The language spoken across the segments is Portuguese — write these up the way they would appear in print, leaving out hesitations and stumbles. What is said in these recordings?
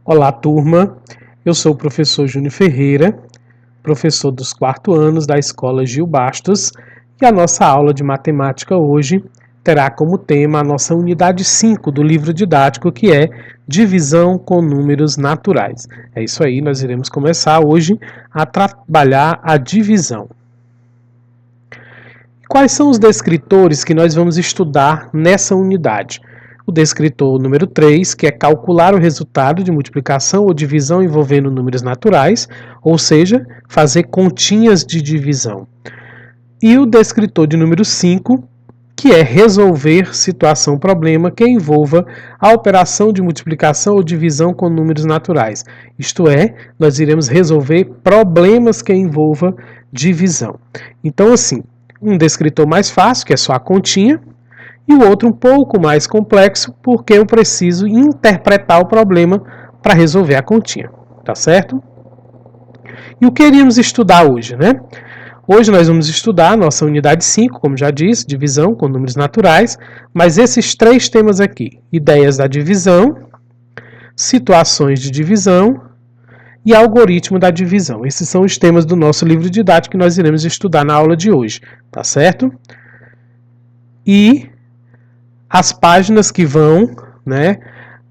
Olá, turma. Eu sou o professor Júnior Ferreira, professor dos 4º anos da Escola Gil Bastos, e a nossa aula de matemática hoje terá como tema a nossa unidade 5 do livro didático, que é divisão com números naturais. É isso aí, nós iremos começar hoje a trabalhar a divisão. Quais são os descritores que nós vamos estudar nessa unidade? O descritor número 3, que é calcular o resultado de multiplicação ou divisão envolvendo números naturais, ou seja, fazer continhas de divisão. E o descritor de número 5, que é resolver situação-problema que envolva a operação de multiplicação ou divisão com números naturais. Isto é, nós iremos resolver problemas que envolvam divisão. Então, assim, um descritor mais fácil, que é só a continha, e o outro um pouco mais complexo, porque eu preciso interpretar o problema para resolver a continha, tá certo? E o que iríamos estudar hoje, né? Hoje nós vamos estudar a nossa unidade 5, como já disse, divisão com números naturais, mas esses 3 temas aqui, ideias da divisão, situações de divisão e algoritmo da divisão. Esses são os temas do nosso livro didático que nós iremos estudar na aula de hoje, tá certo? E as páginas que vão, né,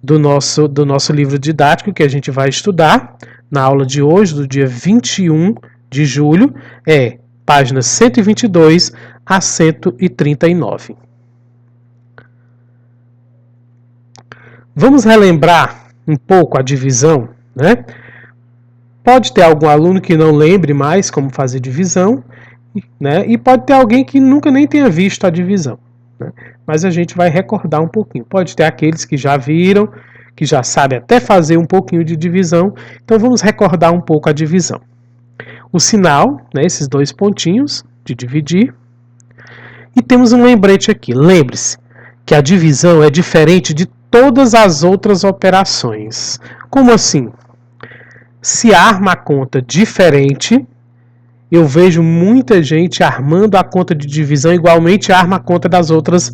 do nosso livro didático que a gente vai estudar na aula de hoje, do dia 21 de julho, é páginas 122 a 139. Vamos relembrar um pouco a divisão, né? Pode ter algum aluno que não lembre mais como fazer divisão, né? E pode ter alguém que nunca nem tenha visto a divisão, né? Mas a gente vai recordar um pouquinho. Pode ter aqueles que já viram, que já sabem até fazer um pouquinho de divisão. Então vamos recordar um pouco a divisão. O sinal, né, esses 2 pontinhos de dividir. E temos um lembrete aqui. Lembre-se que a divisão é diferente de todas as outras operações. Como assim? Se arma a conta diferente, eu vejo muita gente armando a conta de divisão igualmente arma a conta das outras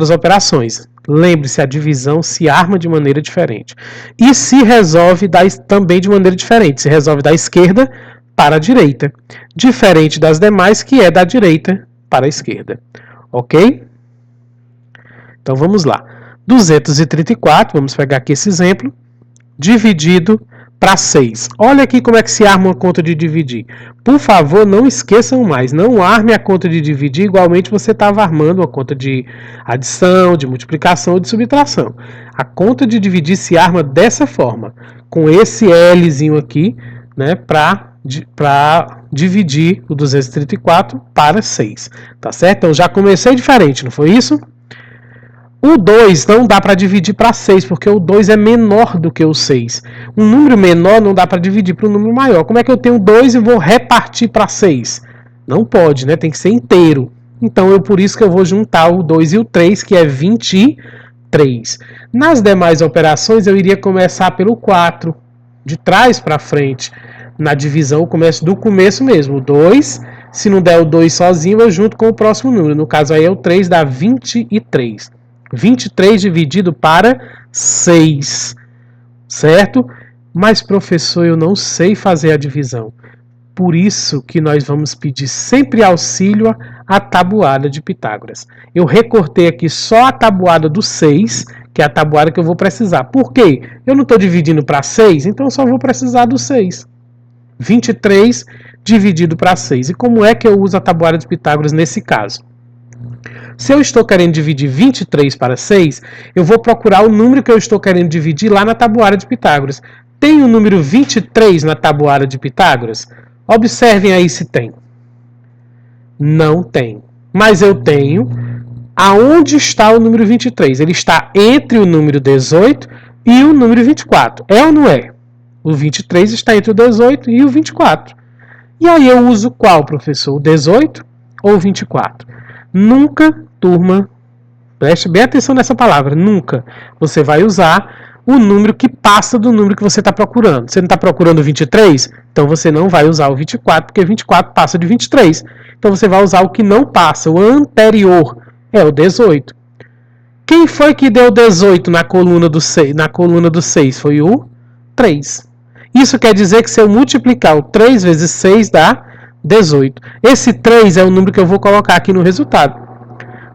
operações. Lembre-se, a divisão se arma de maneira diferente. E se resolve também de maneira diferente. Se resolve da esquerda para a direita. Diferente das demais, que é da direita para a esquerda. Ok? Então vamos lá. 234, vamos pegar aqui esse exemplo, dividido para 6. Olha aqui como é que se arma uma conta de dividir. Por favor, não esqueçam mais. Não arme a conta de dividir igualmente você estava armando a conta de adição, de multiplicação ou de subtração. A conta de dividir se arma dessa forma. Com esse Lzinho aqui, né, para dividir o 234 para 6. Tá certo? Então já comecei diferente, não foi isso? O 2 não dá para dividir para 6, porque o 2 é menor do que o 6. Um número menor não dá para dividir para um número maior. Como é que eu tenho 2 e vou repartir para 6? Não pode, né? Tem que ser inteiro. Então, por isso que eu vou juntar o 2 e o 3, que é 23. Nas demais operações, eu iria começar pelo 4, de trás para frente. Na divisão, eu começo do começo mesmo. O 2, se não der o 2 sozinho, eu junto com o próximo número. No caso aí é o 3, dá 23. 23 dividido para 6, certo? Mas, professor, eu não sei fazer a divisão. Por isso que nós vamos pedir sempre auxílio à tabuada de Pitágoras. Eu recortei aqui só a tabuada do 6, que é a tabuada que eu vou precisar. Por quê? Eu não estou dividindo para 6, então eu só vou precisar do 6. 23 dividido para 6. E como é que eu uso a tabuada de Pitágoras nesse caso? Se eu estou querendo dividir 23 para 6, eu vou procurar o número que eu estou querendo dividir lá na tabuada de Pitágoras. Tem o número 23 na tabuada de Pitágoras? Observem aí se tem. Não tem. Mas eu tenho. Aonde está o número 23? Ele está entre o número 18 e o número 24. É ou não é? O 23 está entre o 18 e o 24. E aí eu uso qual, professor? O 18 ou o 24? Nunca, turma, preste bem atenção nessa palavra, nunca você vai usar o número que passa do número que você está procurando. Você não está procurando o 23? Então você não vai usar o 24, porque 24 passa de 23. Então você vai usar o que não passa, o anterior, é o 18. Quem foi que deu 18 na coluna do 6? Na coluna do 6 foi o 3. Isso quer dizer que se eu multiplicar o 3 vezes 6 dá 18. Esse 3 é o número que eu vou colocar aqui no resultado.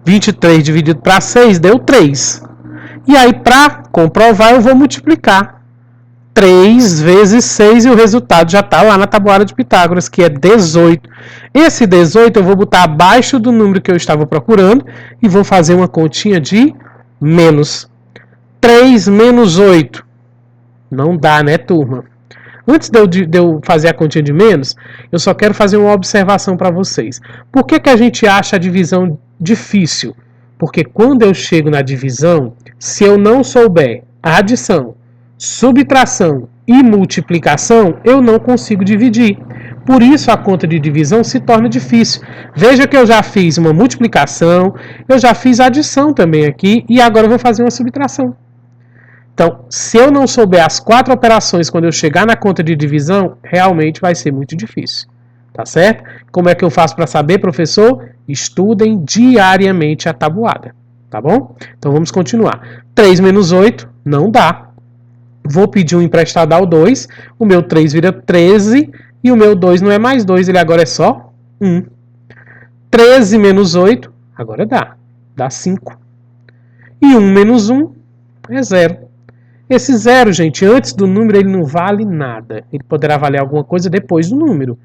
23 dividido para 6 deu 3. E aí, para comprovar, eu vou multiplicar 3 vezes 6 e o resultado já está lá na tabuada de Pitágoras, que é 18. Esse 18 eu vou botar abaixo do número que eu estava procurando e vou fazer uma continha de menos. 3 menos 8. Não dá, né, turma? Antes de eu fazer a continha de menos, eu só quero fazer uma observação para vocês. Por que a gente acha a divisão difícil? Porque quando eu chego na divisão, se eu não souber a adição, subtração e multiplicação, eu não consigo dividir. Por isso a conta de divisão se torna difícil. Veja que eu já fiz uma multiplicação, eu já fiz adição também aqui e agora eu vou fazer uma subtração. Então, se eu não souber as 4 operações quando eu chegar na conta de divisão, realmente vai ser muito difícil. Tá certo? Como é que eu faço para saber, professor? Estudem diariamente a tabuada. Tá bom? Então vamos continuar. 3 menos 8 não dá. Vou pedir um emprestado ao 2. O meu 3 vira 13 e o meu 2 não é mais 2, ele agora é só 1. 13 menos 8, agora dá 5. E 1 menos 1 é 0. Esse 0, gente, antes do número ele não vale nada. Ele poderá valer alguma coisa depois do número,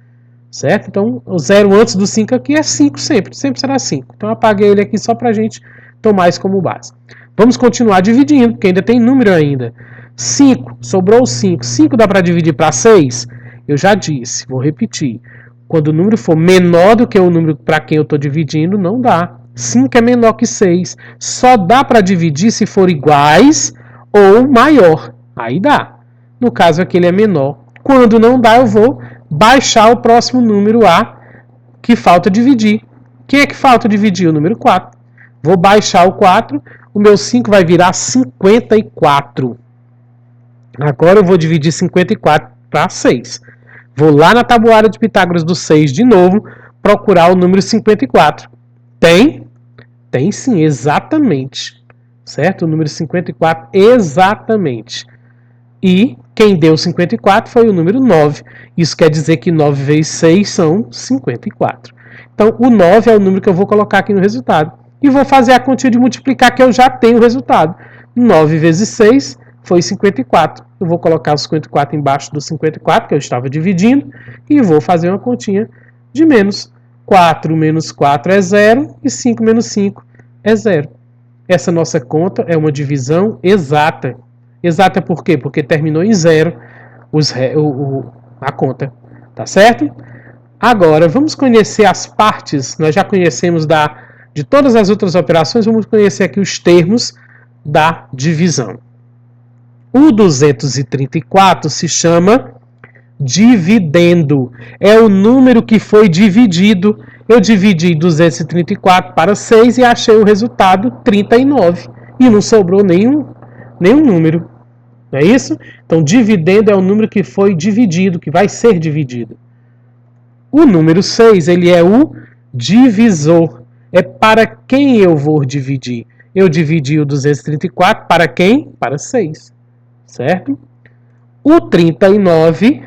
certo? Então, o 0 antes do 5 aqui é 5 sempre será 5. Então, eu apaguei ele aqui só para a gente tomar isso como base. Vamos continuar dividindo, porque ainda tem número ainda. 5, sobrou 5. 5 dá para dividir para 6? Eu já disse, vou repetir. Quando o número for menor do que o número para quem eu estou dividindo, não dá. 5 é menor que 6. Só dá para dividir se for iguais ou maior. Aí dá. No caso aqui ele é menor. Quando não dá, eu vou baixar o próximo número A que falta dividir. Quem é que falta dividir? O número 4. Vou baixar o 4. O meu 5 vai virar 54. Agora eu vou dividir 54 para 6. Vou lá na tabuada de Pitágoras do 6 de novo, procurar o número 54. Tem? Tem sim, exatamente. Certo? O número 54, exatamente. E quem deu 54 foi o número 9. Isso quer dizer que 9 vezes 6 são 54. Então, o 9 é o número que eu vou colocar aqui no resultado. E vou fazer a continha de multiplicar, que eu já tenho o resultado. 9 vezes 6 foi 54. Eu vou colocar o 54 embaixo do 54, que eu estava dividindo, e vou fazer uma continha de menos. 4 menos 4 é 0, e 5 menos 5 é 0. Essa nossa conta é uma divisão exata. Exata por quê? Porque terminou em 0 a conta. Tá certo? Agora, vamos conhecer as partes. Nós já conhecemos de todas as outras operações, vamos conhecer aqui os termos da divisão. O 234 se chama dividendo. É o número que foi dividido. Eu dividi 234 para 6 e achei o resultado 39. E não sobrou nenhum número. Não é isso? Então, dividendo é o número que foi dividido, que vai ser dividido. O número 6, ele é o divisor. É para quem eu vou dividir. Eu dividi o 234 para quem? Para 6. Certo? O 39,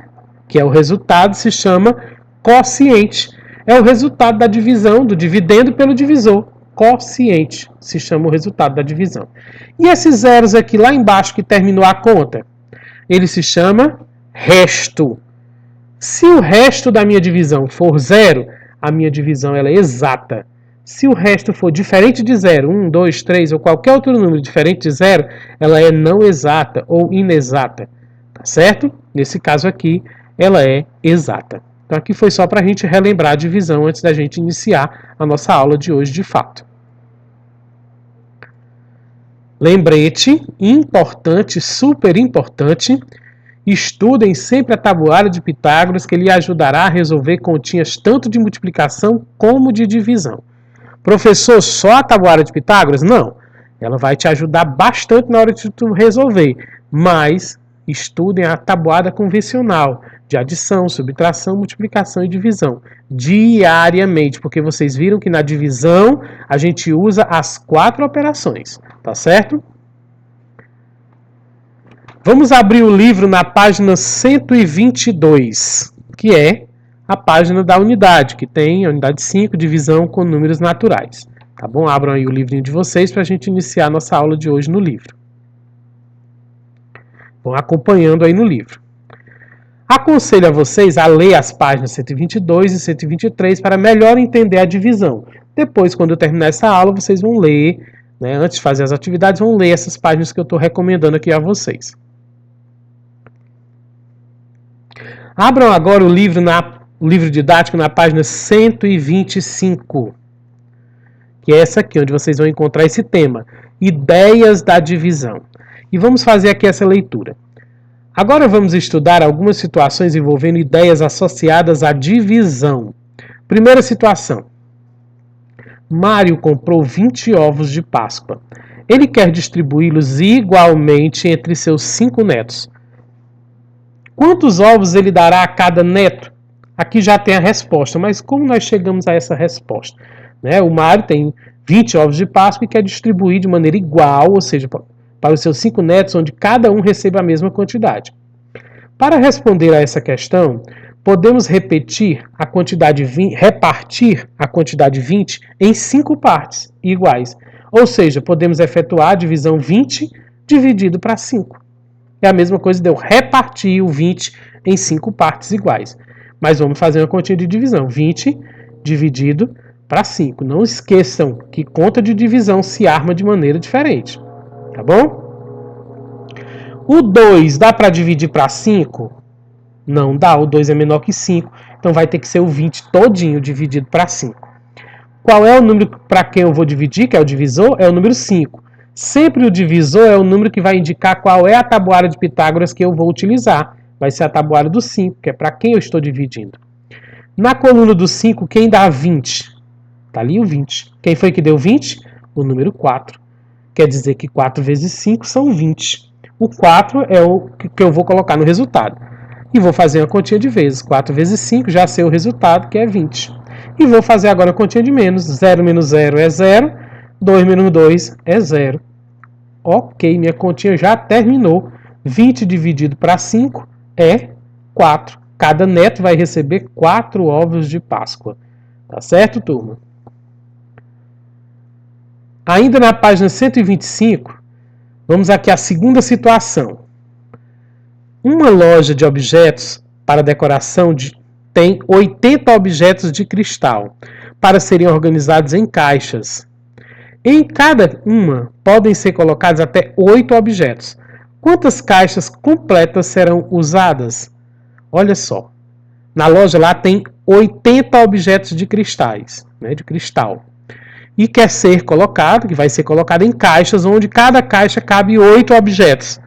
que é o resultado, se chama quociente. É o resultado da divisão, do dividendo pelo divisor. Quociente se chama o resultado da divisão. E esses zeros aqui lá embaixo que terminou a conta, ele se chama resto. Se o resto da minha divisão for 0, a minha divisão ela é exata. Se o resto for diferente de 0, 1, 2, 3 ou qualquer outro número diferente de 0, ela é não exata ou inexata. Tá certo? Nesse caso aqui, ela é exata. Então aqui foi só para a gente relembrar a divisão antes da gente iniciar a nossa aula de hoje de fato. Lembrete, importante, super importante, estudem sempre a tabuada de Pitágoras, que lhe ajudará a resolver continhas tanto de multiplicação como de divisão. Professor, só a tabuada de Pitágoras? Não. Ela vai te ajudar bastante na hora de tu resolver, mas estudem a tabuada convencional de adição, subtração, multiplicação e divisão diariamente, porque vocês viram que na divisão a gente usa as 4 operações, tá certo? Vamos abrir o livro na página 122, que é a página da unidade, que tem a unidade 5, divisão com números naturais. Tá bom? Abram aí o livrinho de vocês para a gente iniciar a nossa aula de hoje no livro. Vão acompanhando aí no livro. Aconselho a vocês a ler as páginas 122 e 123 para melhor entender a divisão. Depois, quando eu terminar essa aula, vocês vão ler, né, antes de fazer as atividades, vão ler essas páginas que eu estou recomendando aqui a vocês. Abram agora o livro didático na página 125, que é essa aqui, onde vocês vão encontrar esse tema, ideias da divisão. E vamos fazer aqui essa leitura. Agora vamos estudar algumas situações envolvendo ideias associadas à divisão. Primeira situação. Mário comprou 20 ovos de Páscoa. Ele quer distribuí-los igualmente entre seus 5 netos. Quantos ovos ele dará a cada neto? Aqui já tem a resposta, mas como nós chegamos a essa resposta? Né? O Mário tem 20 ovos de Páscoa e quer distribuir de maneira igual, ou seja, para os seus 5 netos, onde cada um recebe a mesma quantidade. Para responder a essa questão, podemos repartir a quantidade 20 em 5 partes iguais. Ou seja, podemos efetuar a divisão 20 dividido para 5. É a mesma coisa de eu repartir o 20 em 5 partes iguais. Mas vamos fazer uma continha de divisão. 20 dividido para 5. Não esqueçam que conta de divisão se arma de maneira diferente. Tá bom? O 2 dá para dividir para 5? Não dá, o 2 é menor que 5. Então vai ter que ser o 20 todinho dividido para 5. Qual é o número para quem eu vou dividir, que é o divisor? É o número 5. Sempre o divisor é o número que vai indicar qual é a tabuada de Pitágoras que eu vou utilizar. Vai ser a tabuada do 5, que é para quem eu estou dividindo. Na coluna do 5, quem dá 20? Está ali o 20. Quem foi que deu 20? O número 4. Quer dizer que 4 vezes 5 são 20. O 4 é o que eu vou colocar no resultado. E vou fazer uma continha de vezes. 4 vezes 5 já sei o resultado, que é 20. E vou fazer agora a continha de menos. 0 menos 0 é 0. 2 menos 2 é 0. Ok, minha continha já terminou. 20 dividido para 5 é 4. Cada neto vai receber 4 ovos de Páscoa. Tá certo, turma? Ainda na página 125, vamos aqui à segunda situação. Uma loja de objetos para decoração tem 80 objetos de cristal para serem organizados em caixas. Em cada uma podem ser colocados até 8 objetos. Quantas caixas completas serão usadas? Olha só. Na loja lá tem 80 objetos de cristais, né, de cristal. E quer ser colocado, que vai ser colocado em caixas, onde cada caixa cabe 8 objetos.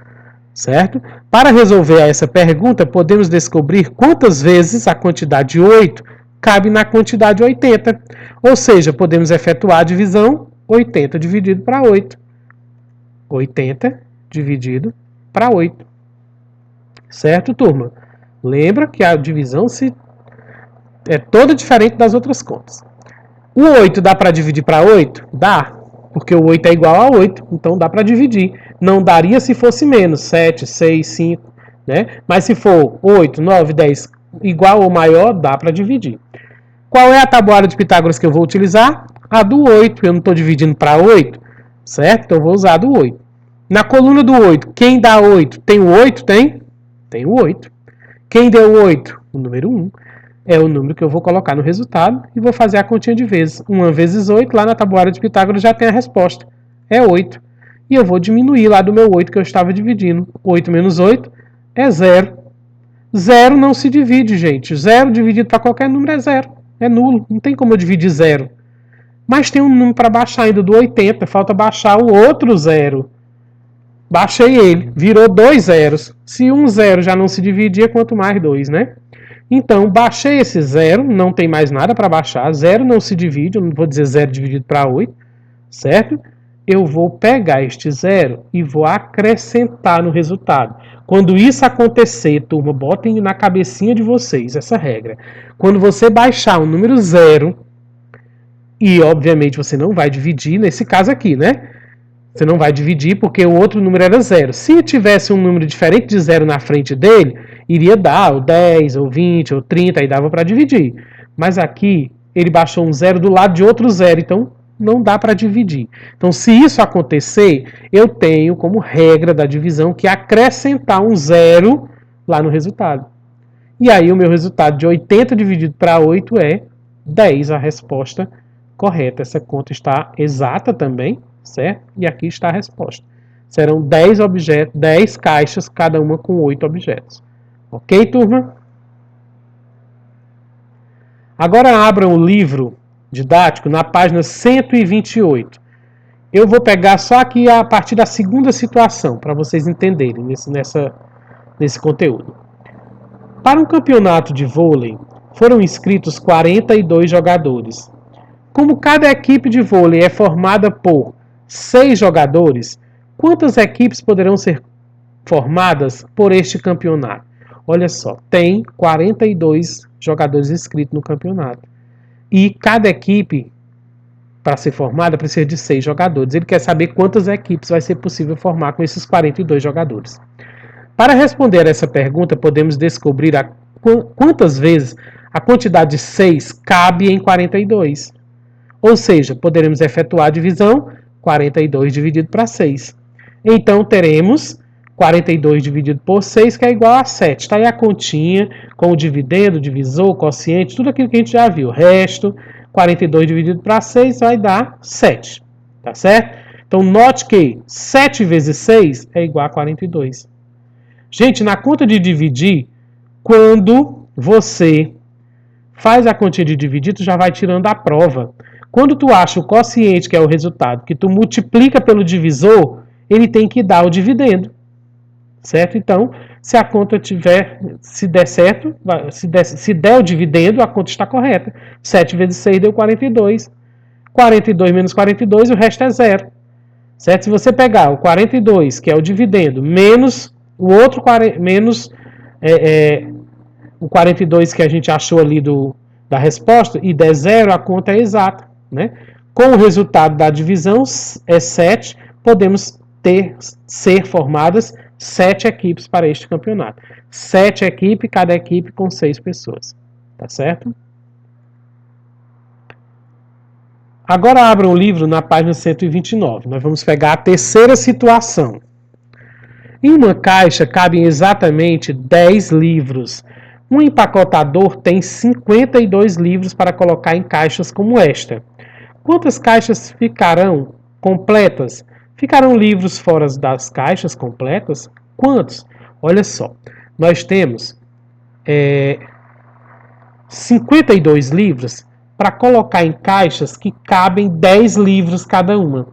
Certo? Para resolver essa pergunta, podemos descobrir quantas vezes a quantidade 8 cabe na quantidade 80. Ou seja, podemos efetuar a divisão 80 dividido para 8. 80 dividido para 8. Certo, turma? Lembra que a divisão é toda diferente das outras contas. O 8 dá para dividir para 8? Dá, porque o 8 é igual a 8, então dá para dividir. Não daria se fosse menos, 7, 6, 5, né? Mas se for 8, 9, 10, igual ou maior, dá para dividir. Qual é a tabuada de Pitágoras que eu vou utilizar? A do 8, eu não estou dividindo para 8, certo? Então eu vou usar a do 8. Na coluna do 8, quem dá 8? Tem o 8? Tem? Tem o 8. Quem deu 8? O número 1. É o número que eu vou colocar no resultado e vou fazer a continha de vezes. 1 vezes 8, lá na tabuada de Pitágoras já tem a resposta. É 8. E eu vou diminuir lá do meu 8 que eu estava dividindo. 8 menos 8 é 0. 0 não se divide, gente. 0 dividido para qualquer número é 0. É nulo. Não tem como eu dividir 0. Mas tem um número para baixar ainda do 80. Falta baixar o outro 0. Baixei ele. Virou 2 zeros. Se um 0 já não se dividia, quanto mais 2, né? Então, baixei esse 0. Não tem mais nada para baixar. 0 não se divide. Eu não vou dizer 0 dividido para 8. Certo? Eu vou pegar este 0 e vou acrescentar no resultado. Quando isso acontecer, turma, botem na cabecinha de vocês essa regra. Quando você baixar o número 0, e obviamente você não vai dividir, nesse caso aqui, né? Você não vai dividir porque o outro número era 0. Se tivesse um número diferente de 0 na frente dele, iria dar ou 10, ou 20, ou 30, aí dava para dividir. Mas aqui, ele baixou um 0 do lado de outro 0, então não dá para dividir. Então, se isso acontecer, eu tenho como regra da divisão que acrescentar um 0 lá no resultado. E aí o meu resultado de 80 dividido para 8 é 10, a resposta correta. Essa conta está exata também, certo? E aqui está a resposta. Serão 10 objetos, 10 caixas, cada uma com 8 objetos. Ok, turma? Agora abram o livro didático na página 128. Eu vou pegar só aqui a partir da segunda situação, para vocês entenderem nesse conteúdo. Para um campeonato de vôlei, foram inscritos 42 jogadores. Como cada equipe de vôlei é formada por 6 jogadores, quantas equipes poderão ser formadas por este campeonato? Olha só, tem 42 jogadores inscritos no campeonato. E cada equipe, para ser formada, precisa de 6 jogadores. Ele quer saber quantas equipes vai ser possível formar com esses 42 jogadores. Para responder a essa pergunta, podemos descobrir quantas vezes a quantidade de 6 cabe em 42. Ou seja, poderemos efetuar a divisão 42 dividido para 6. Então, teremos 42 dividido por 6, que é igual a 7. Está aí a continha com o dividendo, divisor, quociente, tudo aquilo que a gente já viu. O resto, 42 dividido para 6 vai dar 7. Tá certo? Então, note que 7 vezes 6 é igual a 42. Gente, na conta de dividir, quando você faz a continha de dividir, tu já vai tirando a prova. Quando tu acha o quociente, que é o resultado, que tu multiplica pelo divisor, ele tem que dar o dividendo. Certo? Então, se a conta se der certo, se der o dividendo, a conta está correta. 7 vezes 6 deu 42. 42 menos 42, o resto é zero. Certo? Se você pegar o 42, que é o dividendo, menos o outro menos o 42 que a gente achou ali da resposta, e der zero, a conta é exata. Né? Com o resultado da divisão, é 7, podemos ser formadas 7 equipes para este campeonato. 7 equipes, cada equipe com 6 pessoas. Tá certo? Agora abra o livro na página 129. Nós vamos pegar a terceira situação. Em uma caixa cabem exatamente 10 livros. Um empacotador tem 52 livros para colocar em caixas como esta. Quantas caixas ficarão completas? Ficarão livros fora das caixas completas? Quantos? Olha só, nós temos 52 livros para colocar em caixas que cabem 10 livros cada uma.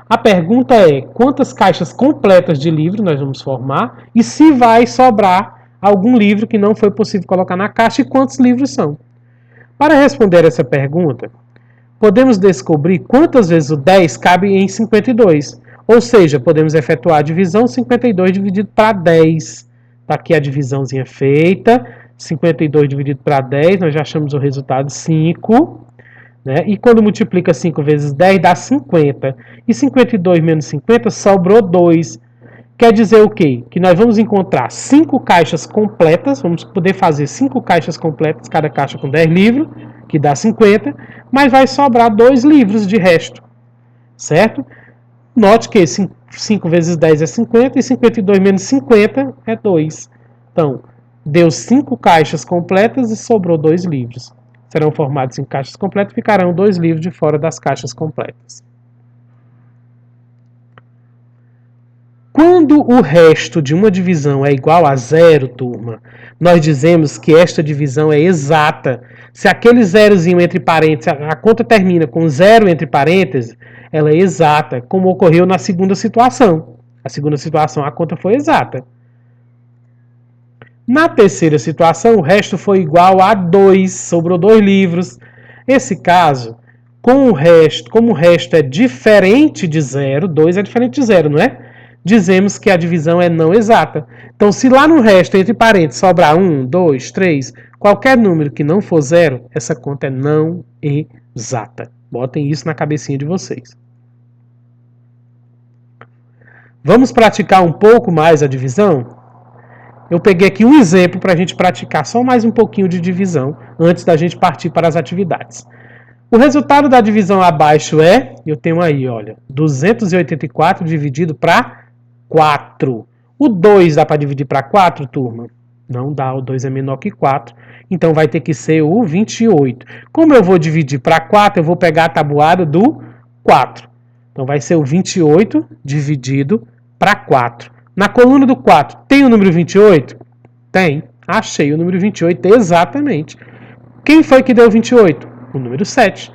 A pergunta é, quantas caixas completas de livro nós vamos formar e se vai sobrar algum livro que não foi possível colocar na caixa e quantos livros são. Para responder essa pergunta, podemos descobrir quantas vezes o 10 cabe em 52. Ou seja, podemos efetuar a divisão 52 dividido para 10. Está aqui a divisãozinha feita. 52 dividido para 10, nós já achamos o resultado 5. Né? E quando multiplica 5 vezes 10, dá 50. E 52 menos 50, sobrou 2. Quer dizer o quê? Que nós vamos encontrar 5 caixas completas, vamos poder fazer 5 caixas completas, cada caixa com 10 livros, que dá 50, mas vai sobrar 2 livros de resto, certo? Note que 5 vezes 10 é 50 e 52 menos 50 é 2. Então, deu 5 caixas completas e sobrou 2 livros. Serão formados em caixas completas e ficarão 2 livros de fora das caixas completas. Quando o resto de uma divisão é igual a zero, turma, nós dizemos que esta divisão é exata. Se aquele zerozinho entre parênteses, a conta termina com zero entre parênteses, ela é exata, como ocorreu na segunda situação. A segunda situação, a conta foi exata. Na terceira situação, o resto foi igual a 2, sobrou 2 livros. Esse caso, como o resto é diferente de zero, 2 é diferente de zero, não é? Dizemos que a divisão é não exata. Então, se lá no resto, entre parênteses, sobrar 1, 2, 3, qualquer número que não for zero, essa conta é não exata. Botem isso na cabecinha de vocês. Vamos praticar um pouco mais a divisão? Eu peguei aqui um exemplo para a gente praticar só mais um pouquinho de divisão antes da gente partir para as atividades. O resultado da divisão abaixo é, eu tenho aí, olha, 284 dividido para 4. O 2 dá para dividir para 4, turma? Não dá, o 2 é menor que 4. Então vai ter que ser o 28. Como eu vou dividir para 4, eu vou pegar a tabuada do 4. Então vai ser o 28 dividido para 4. Na coluna do 4, tem o número 28? Tem. Achei o número 28 exatamente. Quem foi que deu 28? O número 7.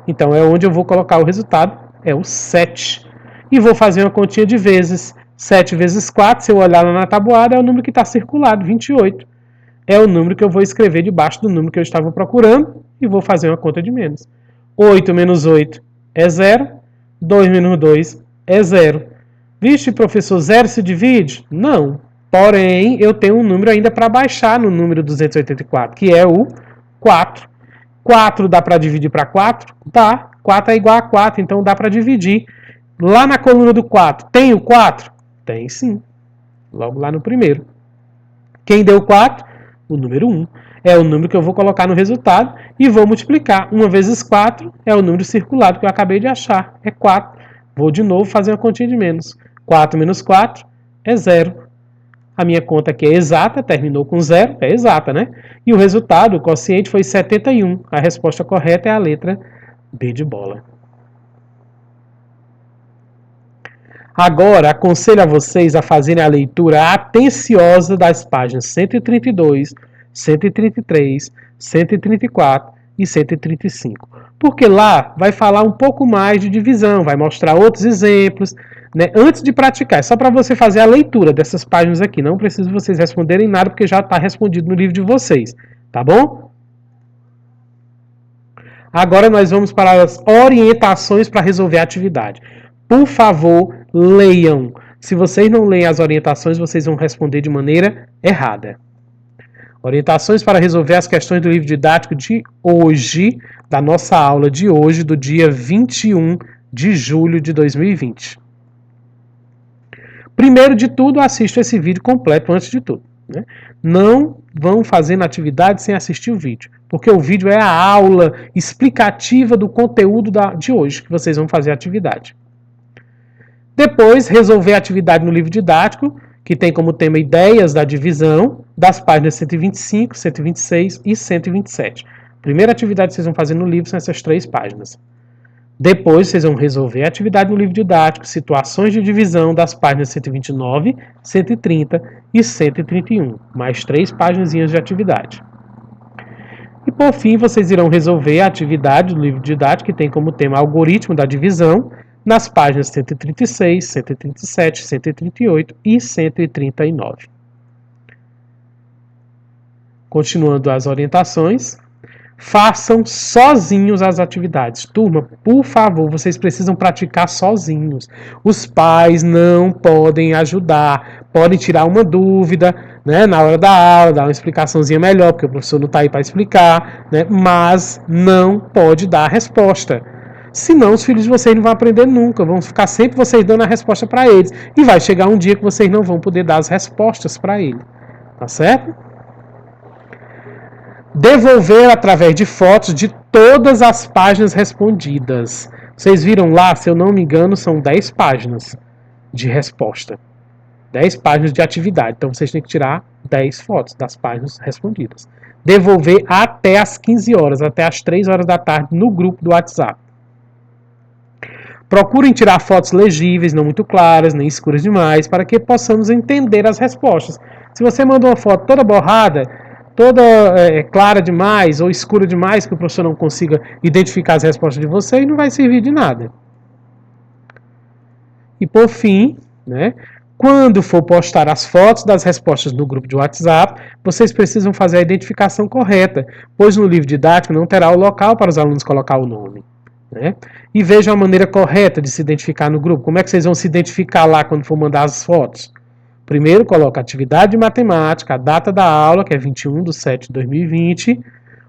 Então é onde eu vou colocar o resultado, é o 7. E vou fazer uma continha de vezes. 7 vezes 4, se eu olhar lá na tabuada, é o número que está circulado, 28. É o número que eu vou escrever debaixo do número que eu estava procurando e vou fazer uma conta de menos. 8 menos 8 é 0. 2 menos 2 é 0. Vixe, professor, 0 se divide? Não. Porém, eu tenho um número ainda para baixar no número 284, que é o 4. 4 dá para dividir para 4? Dá. 4 é igual a 4, então dá para dividir. Lá na coluna do 4, tem o 4? Tem sim. Logo lá no primeiro. Quem deu 4? O número 1. É o número que eu vou colocar no resultado e vou multiplicar. 1 vezes 4 é o número circulado que eu acabei de achar. É 4. Vou de novo fazer uma continha de menos. 4 menos 4 é 0. A minha conta aqui é exata, terminou com 0, é exata, né? E o resultado, o quociente, foi 71. A resposta correta é a letra B de bola. Agora, aconselho a vocês a fazerem a leitura atenciosa das páginas 132, 133, 134 e 135. Porque lá vai falar um pouco mais de divisão, vai mostrar outros exemplos, né? Antes de praticar, é só para você fazer a leitura dessas páginas aqui. Não precisa vocês responderem nada, porque já está respondido no livro de vocês, tá bom? Agora nós vamos para as orientações para resolver a atividade. Por favor, leiam. Se vocês não leem as orientações, vocês vão responder de maneira errada. Orientações para resolver as questões do livro didático de hoje, da nossa aula de hoje, do dia 21 de julho de 2020. Primeiro de tudo, assista esse vídeo completo antes de tudo, né? Não vão fazendo atividade sem assistir o vídeo, porque o vídeo é a aula explicativa do conteúdo de hoje, que vocês vão fazer a atividade. Depois, resolver a atividade no livro didático, que tem como tema ideias da divisão, das páginas 125, 126 e 127. Primeira atividade que vocês vão fazer no livro são essas 3 páginas. Depois, vocês vão resolver a atividade no livro didático, situações de divisão das páginas 129, 130 e 131. Mais 3 páginas de atividade. E, por fim, vocês irão resolver a atividade do livro didático, que tem como tema algoritmo da divisão, nas páginas 136, 137, 138 e 139. Continuando as orientações, façam sozinhos as atividades. Turma, por favor, vocês precisam praticar sozinhos. Os pais não podem ajudar, podem tirar uma dúvida, né, na hora da aula, dar uma explicaçãozinha melhor, porque o professor não está aí para explicar, né, mas não pode dar a resposta. Senão os filhos de vocês não vão aprender nunca, vão ficar sempre vocês dando a resposta para eles. E vai chegar um dia que vocês não vão poder dar as respostas para ele. Tá certo? Devolver através de fotos de todas as páginas respondidas. Vocês viram lá, se eu não me engano, são 10 páginas de resposta. 10 páginas de atividade. Então vocês têm que tirar 10 fotos das páginas respondidas. Devolver até as 15 horas, até as 3 horas da tarde, no grupo do WhatsApp. Procurem tirar fotos legíveis, não muito claras, nem escuras demais, para que possamos entender as respostas. Se você mandou uma foto toda borrada, toda clara demais ou escura demais, que o professor não consiga identificar as respostas de vocês, não vai servir de nada. E por fim, né, quando for postar as fotos das respostas no grupo de WhatsApp, vocês precisam fazer a identificação correta, pois no livro didático não terá o local para os alunos colocar o nome. Né? E vejam a maneira correta de se identificar no grupo. Como é que vocês vão se identificar lá quando for mandar as fotos? Primeiro, coloca a atividade de matemática, a data da aula, que é 21/7/2020,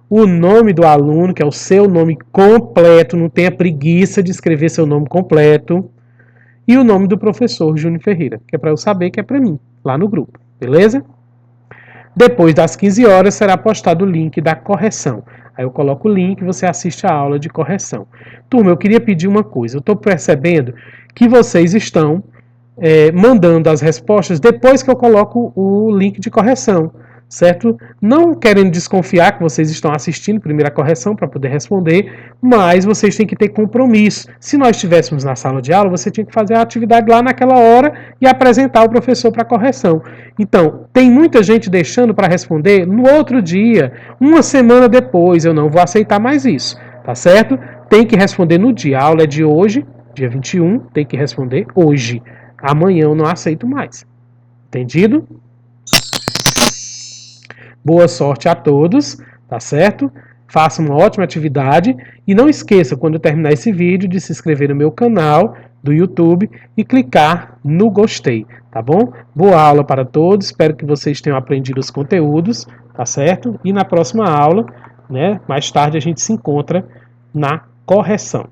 o nome do aluno, que é o seu nome completo, não tenha preguiça de escrever seu nome completo, e o nome do professor Júnior Ferreira, que é para eu saber que é para mim, lá no grupo, beleza? Depois das 15 horas será postado o link da correção. Aí eu coloco o link e você assiste a aula de correção. Turma, eu queria pedir uma coisa. Eu estou percebendo que vocês estão mandando as respostas depois que eu coloco o link de correção, certo? Não querendo desconfiar que vocês estão assistindo primeiro a correção para poder responder, mas vocês têm que ter compromisso. Se nós estivéssemos na sala de aula, você tinha que fazer a atividade lá naquela hora e apresentar o professor para correção. Então, tem muita gente deixando para responder no outro dia, uma semana depois. Eu não vou aceitar mais isso, tá certo? Tem que responder no dia. A aula é de hoje, dia 21, tem que responder hoje. Amanhã eu não aceito mais. Entendido? Boa sorte a todos, tá certo? Faça uma ótima atividade e não esqueça, quando terminar esse vídeo, de se inscrever no meu canal do YouTube e clicar no gostei, tá bom? Boa aula para todos, espero que vocês tenham aprendido os conteúdos, tá certo? E na próxima aula, né, mais tarde a gente se encontra na correção.